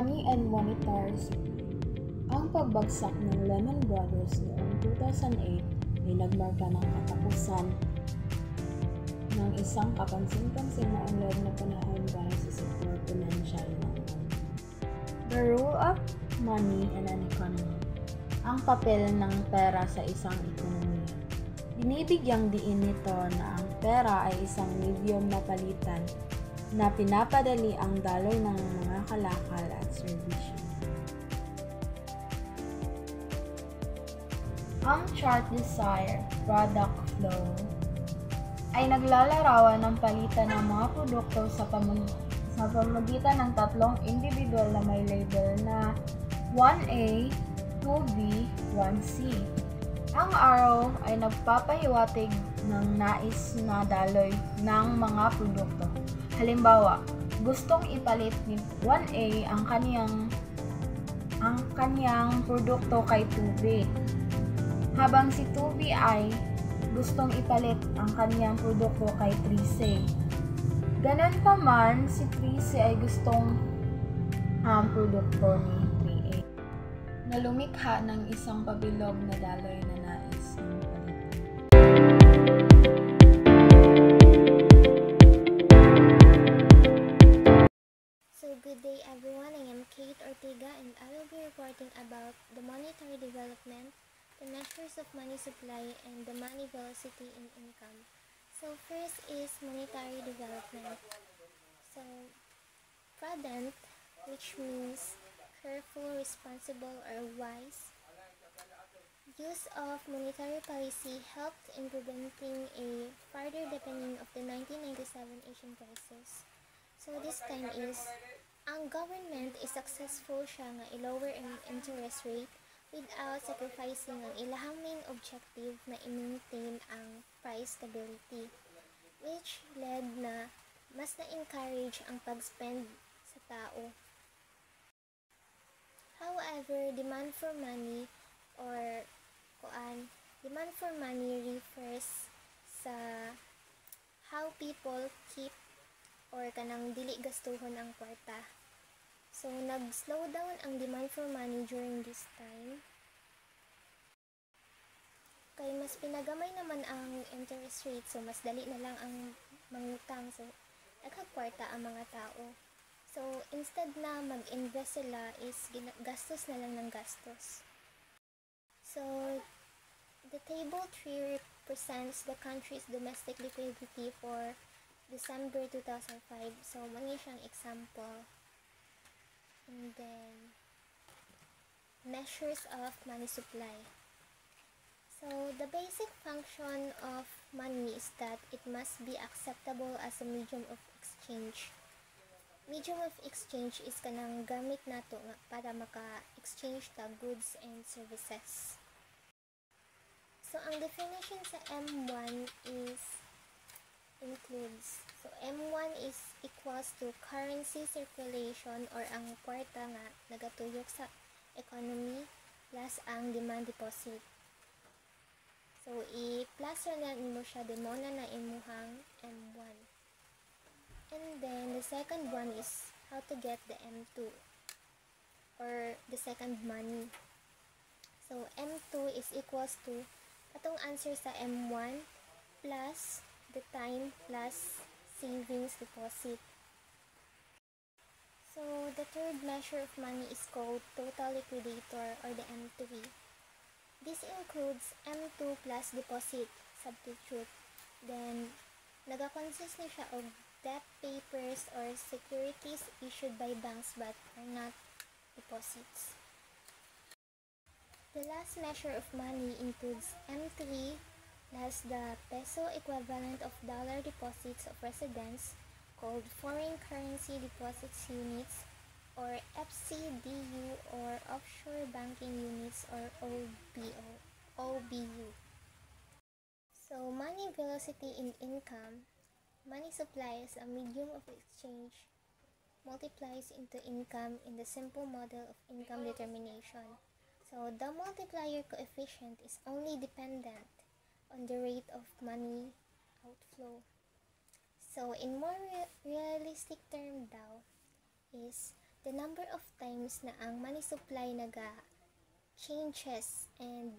Money and Monetars. Ang pagbagsak ng Lehman Brothers noong 2008 ay nagmarka ng katapusan ng isang kapansin-pansin na unlad na panahon para sa sektor pinansyal ng mundo. The role of money in an economy. Ang papel ng pera sa isang ekonomiya. Binibigyang diin nito na ang pera ay isang medium na palitan na pinapadali ang daloy ng mga kalakal at serbisyo. Ang chart desire, product flow, ay naglalarawan ng palitan ng mga produkto sa pamamagitan ng tatlong individual na may label na 1A, 2B, 1C. Ang arrow ay nagpapahiwatig ng nais na daloy ng mga produkto. Halimbawa, gustong ipalit ni 1A ang kaniyang produkto kay 2B, habang si 2B ay gustong ipalit ang kaniyang produkto kay 3C. Ganon pa man, si 3C ay gustong ang produkto ni 3A na lumikha ng isang pabilog na daloy na nais ng palitan. So good day everyone, I am Kate Ortega and I will be reporting about the monetary development, the measures of money supply, and the money velocity in income. So first is monetary development. So prudent, which means careful, responsible, or wise. Use of monetary policy helped in preventing a further deepening of the 1997 Asian crisis. So this time is, ang government is successful siya nga i-lower ang interest rate without sacrificing ang ilahang main objective na i-maintain ang price stability, which led na mas na-encourage ang pag-spend sa tao. However, demand for money refers sa how people keep or kanang dili gastuhon ang kwarta. So, nag-slow down ang demand for money during this time. Kaya mas pinagamay naman ang interest rate, so mas dali na lang ang mangutang. So, nagkakwarta ang mga tao. So, instead na mag-invest sila is gastos na lang ng gastos. So, the table 3 represents the country's domestic liquidity for December 2005. So, mali siyang example. And then, measures of money supply. So, the basic function of money is that it must be acceptable as a medium of exchange. Medium of exchange is kanang gamit nato nga para maka-exchange ta goods and services. So, ang definition sa M1 includes. So, M1 is equals to currency circulation or ang kwarta nga nagatuyok sa economy plus ang demand deposit. So, i-plus na mo siya, di mo na imuhang M1. And then, the second one is how to get the M2 or the second money. So, M2 is equals to atong answer sa M1 plus the time plus savings deposit. So, the third measure of money is called total liquidator or the M3. This includes M2 plus deposit, substitute. Then, nagakonsist na siya of debt papers or securities issued by banks but are not deposits. The last measure of money includes M3 plus the peso equivalent of dollar deposits of residents called foreign currency deposits units or FCDU or offshore banking units or OBU. So money velocity in income. Money supply is a medium of exchange multiplies into income in the simple model of income determination. So the multiplier coefficient is only dependent on the rate of money outflow. So in more realistic term daw is the number of times na ang money supply changes and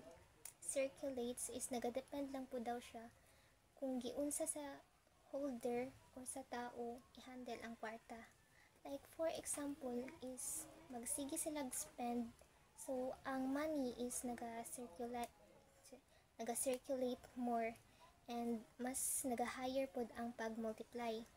circulates is nagadepend lang po daw siya kung giunsa sa holder or sa tao i-handle ang kwarta. Like for example is magsige sila spend, so ang money is naga-circulate more and mas naga-higher pod ang pag-multiply.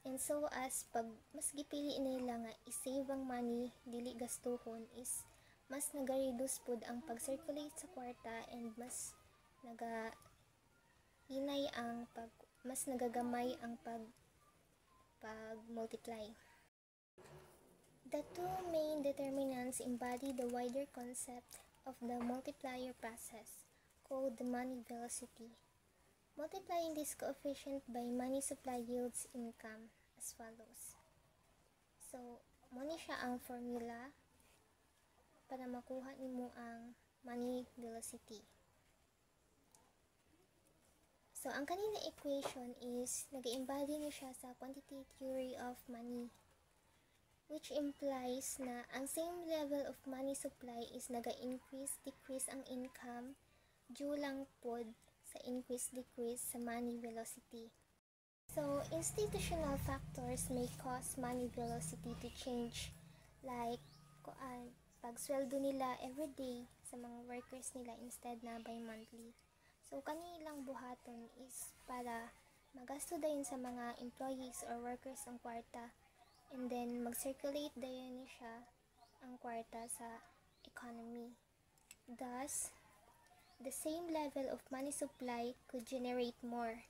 And so as pag mas gipili nila nga i-save ang money dili gastuhon is mas naga-reduce pod ang pag-circulate sa kwarta and mas mas nagagamay ang pag-multiply. The two main determinants embody the wider concept of the multiplier process, called the money velocity. Multiplying this coefficient by money supply yields income as follows. So, mo ni siya ang formula para makuha nimo ang money velocity. So, ang kanina equation is nag-embody niya siya sa quantity theory of money, which implies na ang same level of money supply is decrease ang income due lang pod sa increase sa money velocity. So, institutional factors may cause money velocity to change, like pag-sweldo nila everyday sa mga workers nila instead na by monthly. So, kanilang buhaton is para magasto dayon sa mga employees or workers ang kwarta, and then mag-circulate dayon ni siya ang kwarta sa economy. Thus, the same level of money supply could generate more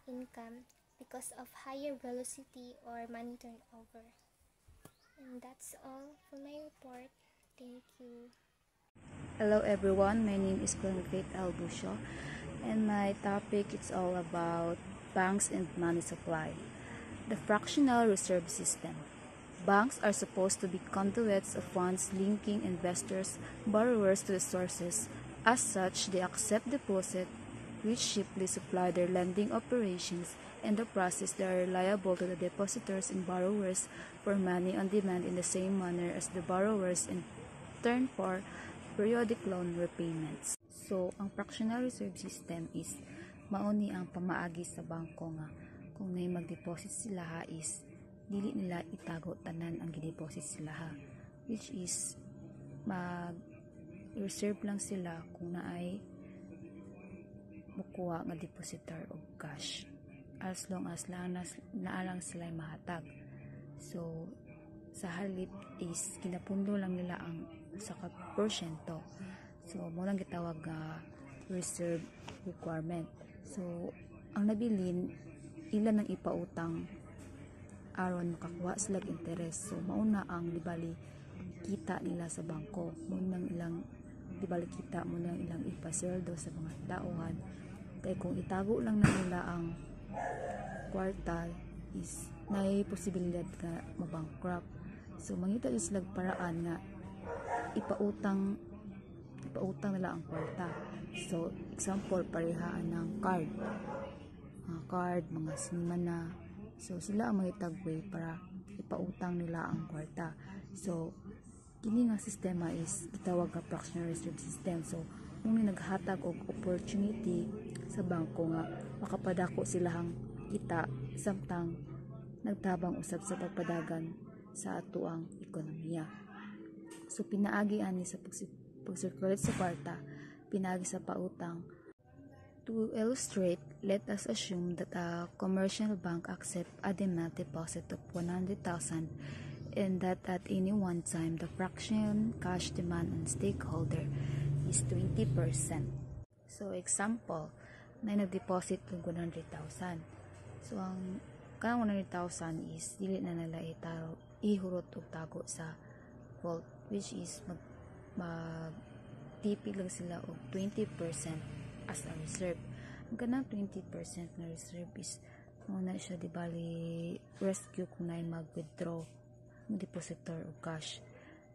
income because of higher velocity or money turnover. And that's all for my report. Thank you. Hello everyone, my name is Faith Albusio, and my topic is all about banks and money supply. The fractional reserve system. Banks are supposed to be conduits of funds linking investors, borrowers to the sources. As such, they accept deposit, which cheaply supply their lending operations. In the process, they are liable to the depositors and borrowers for money on demand in the same manner as the borrowers in turn for periodic loan repayments. So, ang fractional reserve system is mauni ang pamaagi sa bangko nga kung may mag-deposit sila is dili nila itago tanan ang gideposit sila which is mag-reserve lang sila kung naay mukuha nga depositor og cash as long as naalang sila mahatag. So sa halip is kinapundo lang nila ang sa porsyento. So mo lang gitawag nga reserve requirement. So ang nabilin ilan ang ipautang aron makakuha sila og interest. So mauna ang libali kita nila sa bangko, mo nang ilang libali kita, mo nang ilang ipasweldo sa mga tauhan. Kay kung itago lang na nila ang kwarta is may posibilidad nga mabankrupt. So mangita sila paraan nga ipautang nila ang kwarta. So example, parehaan ng card, mga sinimana. So sila ang mahitag way para ipautang nila ang kwarta. So kini nga sistema is gitawag nga fractional reserve system. So muna naghatag og opportunity sa bangko nga makapadako silang kita samtang nagtabang usab sa pagpadagan sa atuang ekonomiya. So pinaagi ani sa pag-circulate sa kwarta, pinaagi sa pautang. To illustrate, let us assume that a commercial bank accepts a demand deposit of 100,000 and that at any one time the fraction cash demand on stakeholder is 20%. So example, na nag-deposit ng 100,000. So ang kanang 100,000 is dili na nila ihurot og tago sa vault, which is magtipid lang sila og 20% as a reserve. Ang kanang 20% na reserve is muna siya di bali rescue kung na mag-withdraw ng depositor o cash.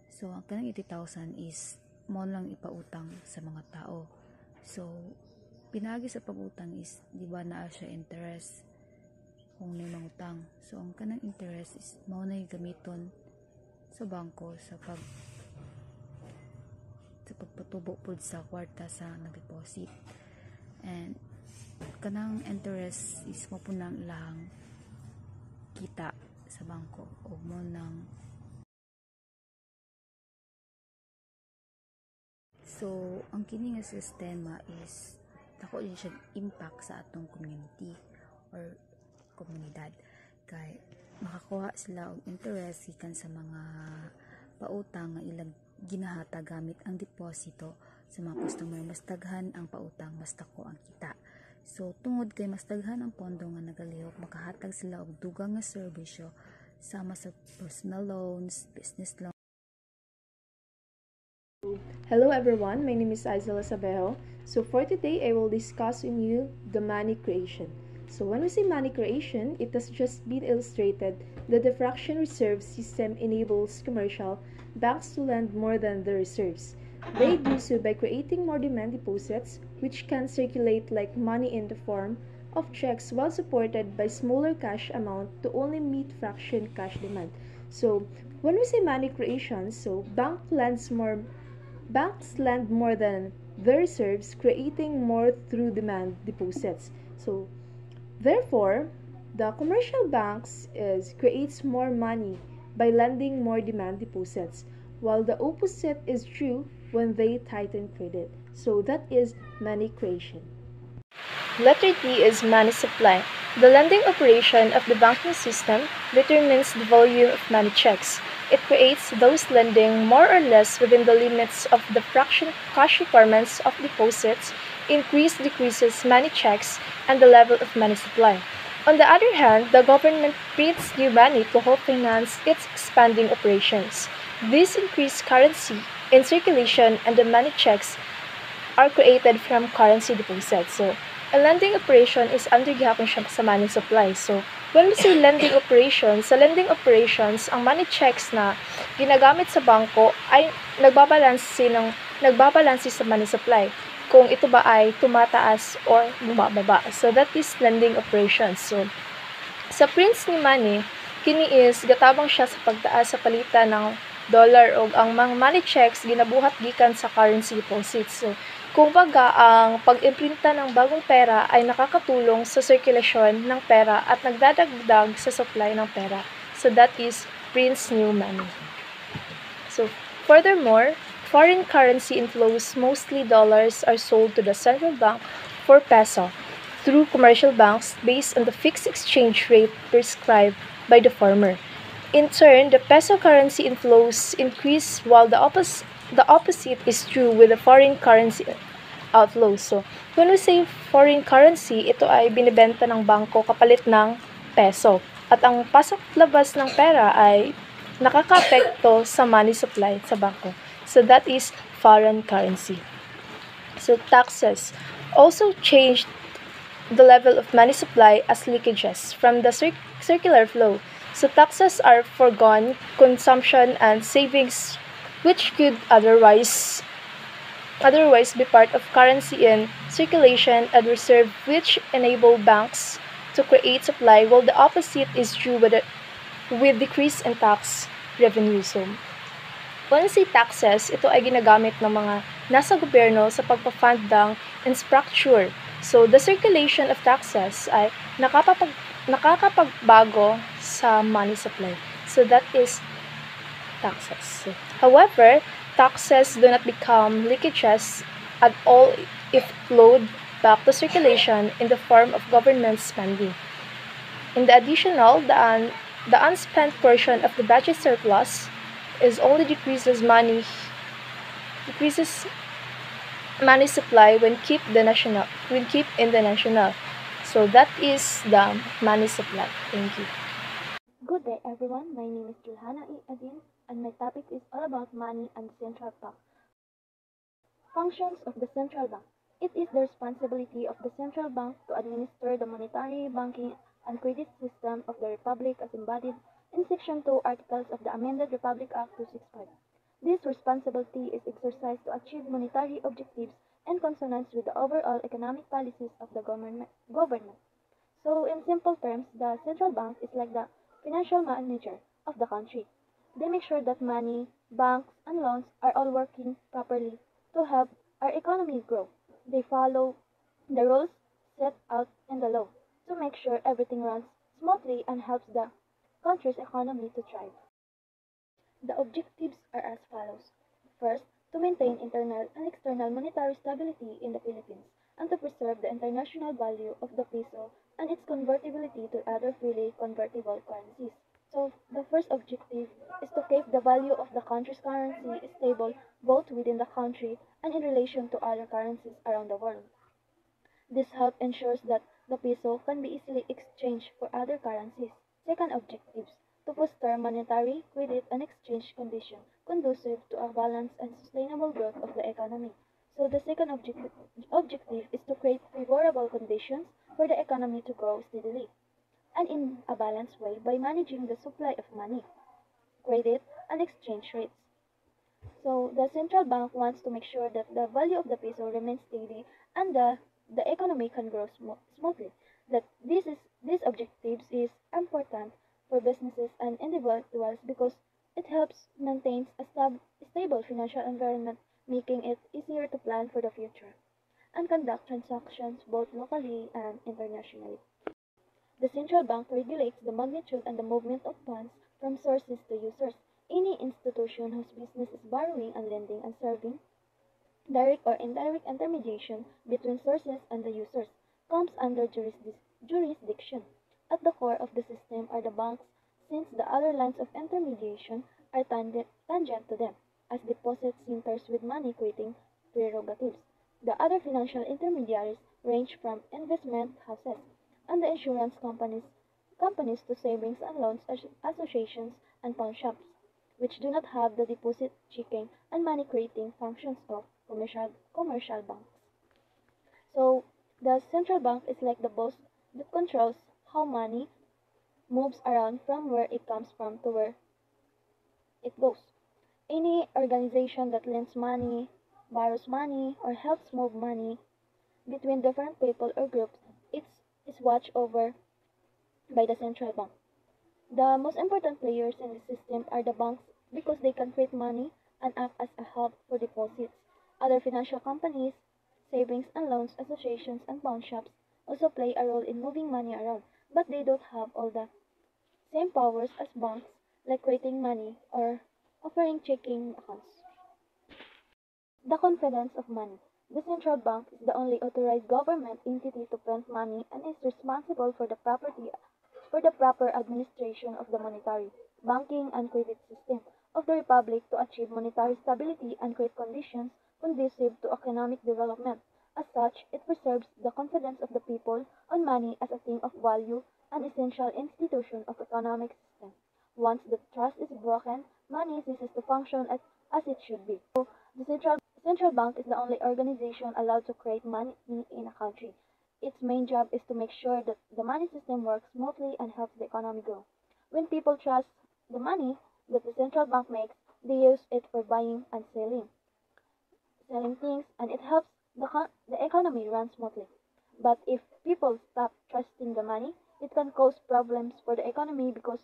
So ang kanang 80,000 is mo lang ipautang sa mga tao. So pinagi sa pag-utang is di ba naa siya interest kung may mangutang. So ang kanang interest is mo na gamiton sa bangko sa pagpatubo pod sa kwarta sa nag-deposit. And kanang interest is mo po nang ilang kita sa bangko o mo nang so ang kini nga sistema is dako din siya impact sa atong community or komunidad kay makakuha sila og interest gikan sa mga pautang nga ilang ginahata gamit ang deposito sa mga customer. Mas daghan ang pautang, mas dako ang kita. So tungod kay mas daghan ang pondo nga nagalihok, makahatag sila og dugang nga serbisyo sama sa personal loans, business loans. Hello everyone, my name is Isela Sabejo. So for today, I will discuss with you the money creation. So when we say money creation, it has just been illustrated that the fractional reserve system enables commercial banks to lend more than the reserves. They do so by creating more demand deposits, which can circulate like money in the form of checks while supported by smaller cash amount to only meet fraction cash demand. So when we say money creation, so banks lend more than the reserves, creating more through demand deposits. So therefore, the commercial banks creates more money by lending more demand deposits, while the opposite is true when they tighten credit. So that is money creation. Letter D is money supply. The lending operation of the banking system determines the volume of money checks. It creates those lending more or less within the limits of the fraction cash requirements of deposits, decreases money checks, and the level of money supply. On the other hand, the government prints new money to help finance its expanding operations. This increased currency in circulation and the money checks are created from currency deposits. So, a lending operation is under gihapon siya sa money supply. So, when we say lending operations, sa lending operations, ang money checks na ginagamit sa bangko ay nagbabalanse sa money supply. Kung ito ba ay tumataas or bumababa. So, that is lending operations. So, sa prints ni money, kini is gatabang siya sa pagtaas sa palitan ng dollar o ang mga money checks ginabuhat gikan sa currency deposits. So, kung baga, ang pag-imprinta ng bagong pera ay nakakatulong sa sirkulasyon ng pera at nagdadagdag sa supply ng pera. So, that is prints new money. So, furthermore, foreign currency inflows, mostly dollars, are sold to the central bank for peso through commercial banks based on the fixed exchange rate prescribed by the former. In turn, the peso currency inflows increase while the opposite is true with the foreign currency outflows. So, when we say foreign currency, ito ay binibenta ng bangko kapalit ng peso. At ang pasok-labas ng pera ay nakaka-apekto sa money supply sa bangko. So, that is foreign currency. So, taxes also changed the level of money supply as leakages from the circular flow. So, taxes are foregone consumption and savings which could otherwise be part of currency in circulation and reserve, which enable banks to create supply, while the opposite is true with decrease in tax revenue. So, when we say taxes, ito ay ginagamit ng mga nasa gobyerno sa pagpa-fund ng infrastructure. So, the circulation of taxes ay nakakapagbago sa money supply. So, that is taxes. However, taxes do not become leakages at all if flowed back to circulation in the form of government spending. In the additional, the unspent portion of the budget surplus is only decreases money supply when kept in the national. So that is the money supply. Thank you. Good day everyone, my name is Johanna E. Adin and my topic is all about money and central bank. Functions of the central bank. It is the responsibility of the central bank to administer the monetary, banking, and credit system of the Republic as embodied in Section 2 Articles of the Amended Republic Act 265. This responsibility is exercised to achieve monetary objectives in consonance with the overall economic policies of the government. So, in simple terms, the central bank is like the financial manager of the country. They make sure that money, banks, and loans are all working properly to help our economy grow. They follow the rules set out in the law to make sure everything runs smoothly and helps the country's economy to thrive. The objectives are as follows. First, to maintain internal and external monetary stability in the Philippines and to preserve the international value of the peso and its convertibility to other freely convertible currencies. So, the first objective is to keep the value of the country's currency stable both within the country and in relation to other currencies around the world. This help ensures that the peso can be easily exchanged for other currencies. Second objectives to foster monetary, credit, and exchange conditions conducive to a balanced and sustainable growth of the economy. So the second objective is to create favorable conditions for the economy to grow steadily and in a balanced way by managing the supply of money, credit, and exchange rates. So the central bank wants to make sure that the value of the peso remains steady and the economy can grow smoothly. That these objectives is important for businesses and individuals because it helps maintain a stable financial environment, making it easier to plan for the future and conduct transactions both locally and internationally. The central bank regulates the magnitude and the movement of funds from sources to users. Any institution whose business is borrowing and lending and serving direct or indirect intermediation between sources and the users comes under jurisdiction. At the core of the system are the banks, since the other lines of intermediation are tangent to them, as deposit centers with money creating prerogatives. The other financial intermediaries range from investment houses and the insurance companies to savings and loans associations and pawn shops, which do not have the deposit checking and money creating functions of commercial banks. So the central bank is like the boss that controls how money moves around from where it comes from to where it goes. Any organization that lends money, borrows money, or helps move money between different people or groups is watched over by the central bank. The most important players in the system are the banks because they can create money and act as a hub for deposits. Other financial companies, savings and loans associations, and pawn shops also play a role in moving money around, but they don't have all the same powers as banks, like creating money or offering checking accounts. The confidence of money. The central bank is the only authorized government entity to print money and is responsible for the proper administration of the monetary, banking, and credit system of the republic to achieve monetary stability and create conditions conducive to economic development. As such, it preserves the confidence of the people on money as a thing of value and essential institution of economic system. Once the trust is broken, money ceases to function as it should be. So, the central bank is the only organization allowed to create money in a country. Its main job is to make sure that the money system works smoothly and helps the economy grow. When people trust the money that the central bank makes, they use it for buying and selling things, and it helps the economy run smoothly. But if people stop trusting the money, it can cause problems for the economy because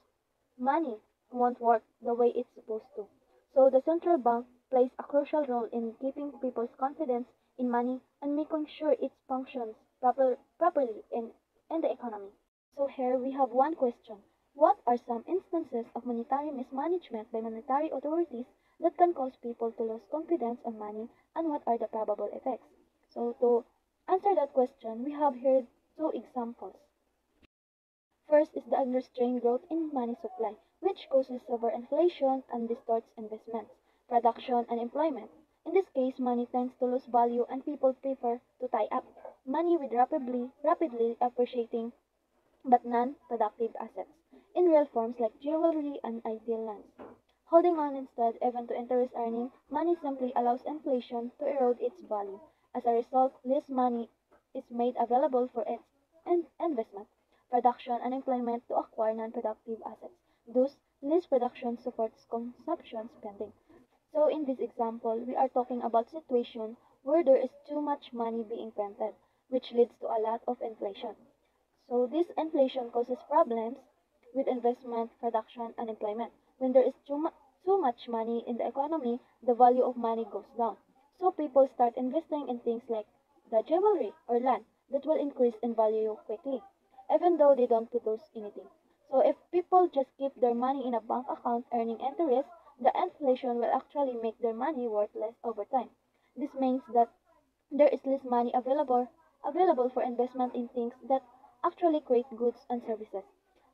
money won't work the way it's supposed to. So the central bank plays a crucial role in keeping people's confidence in money and making sure it functions properly in the economy. So here we have one question. What are some instances of monetary mismanagement by monetary authorities that can cause people to lose confidence on money, and what are the probable effects? So to answer that question, we have here two examples. First is the unrestrained growth in money supply, which causes overinflation and distorts investments, production, and employment. In this case, money tends to lose value and people prefer to tie up money with rapidly appreciating but non-productive assets in real forms like jewelry and ideal lands. Holding on instead even to interest earning, money simply allows inflation to erode its value. As a result, less money is made available for its investment, production, and employment to acquire non-productive assets. Thus, less production supports consumption spending. So in this example, we are talking about situation where there is too much money being printed, which leads to a lot of inflation. So this inflation causes problems with investment, production, and employment. When there is too much money in the economy, the value of money goes down. So people start investing in things like the jewelry or land that will increase in value quickly, even though they don't produce anything. So if people just keep their money in a bank account earning interest, the inflation will actually make their money worth less over time. This means that there is less money available for investment in things that actually create goods and services.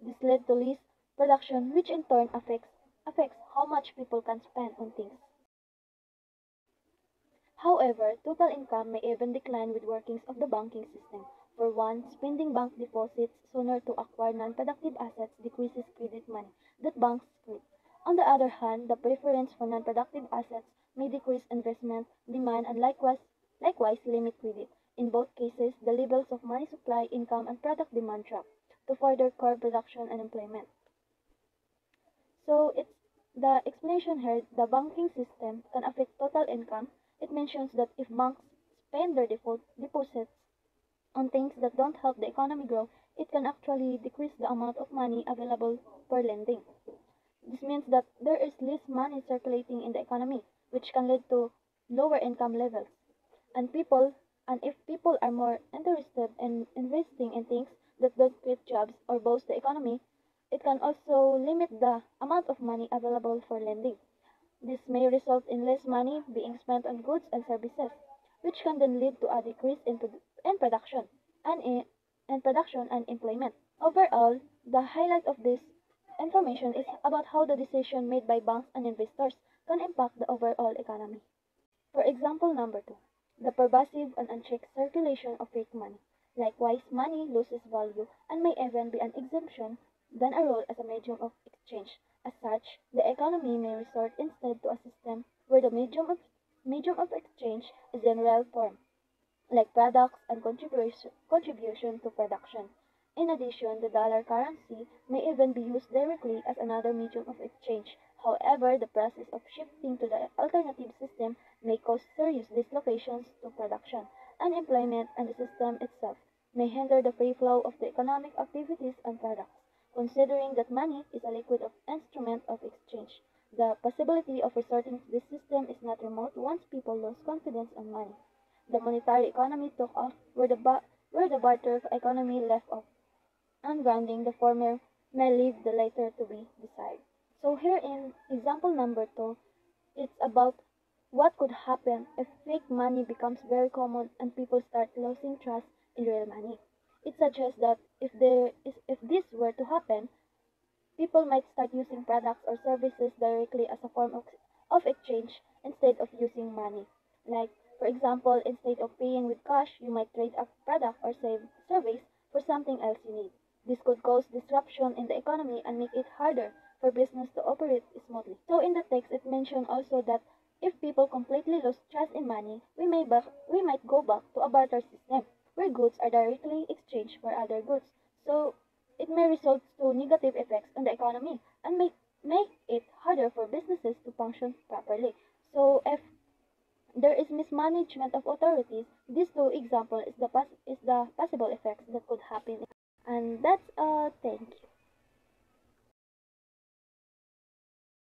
This led to less production, which in turn affects how much people can spend on things. However, total income may even decline with workings of the banking system. For one, spending bank deposits sooner to acquire non-productive assets decreases credit money that banks create. On the other hand, the preference for non-productive assets may decrease investment demand and likewise limit credit. In both cases, the levels of money supply, income, and product demand drop to further curb production and employment. So it's the explanation here, the banking system can affect total income. It mentions that if banks spend their deposits on things that don't help the economy grow, it can actually decrease the amount of money available for lending. This means that there is less money circulating in the economy, which can lead to lower income levels. And people and if people are more interested in investing in things that don't create jobs or boost the economy, it can also limit the amount of money available for lending. This may result in less money being spent on goods and services, which can then lead to a decrease in production and employment. Overall, the highlight of this information is about how the decision made by banks and investors can impact the overall economy. For example number 2, the pervasive and unchecked circulation of fake money. Likewise, money loses value and may even be an exemption than a role as a medium of exchange. As such, the economy may resort instead to a system where the medium of exchange is in real form, like products and contribution to production. In addition, the dollar currency may even be used directly as another medium of exchange. However, the process of shifting to the alternative system may cause serious dislocations to production and employment, and the system itself may hinder the free flow of the economic activities and products. Considering that money is a liquid instrument of exchange, the possibility of resorting to this system is not remote once people lose confidence in money. The monetary economy took off where the barter economy left off, and grounding the former may leave the latter to be desired. So here in example number 2, it's about what could happen if fake money becomes very common and people start losing trust in real money. It suggests that if this were to happen, people might start using products or services directly as a form of exchange instead of using money. Like, for example, instead of paying with cash, you might trade a product or service for something else you need. This could cause disruption in the economy and make it harder for business to operate smoothly. So in the text, it mentioned also that if people completely lose trust in money, we might go back to a barter system where goods are directly exchanged for other goods. So it may result to negative effects on the economy and make it harder for businesses to function properly. So if there is mismanagement of authorities, these two examples is the possible effects that could happen. And that's thank you.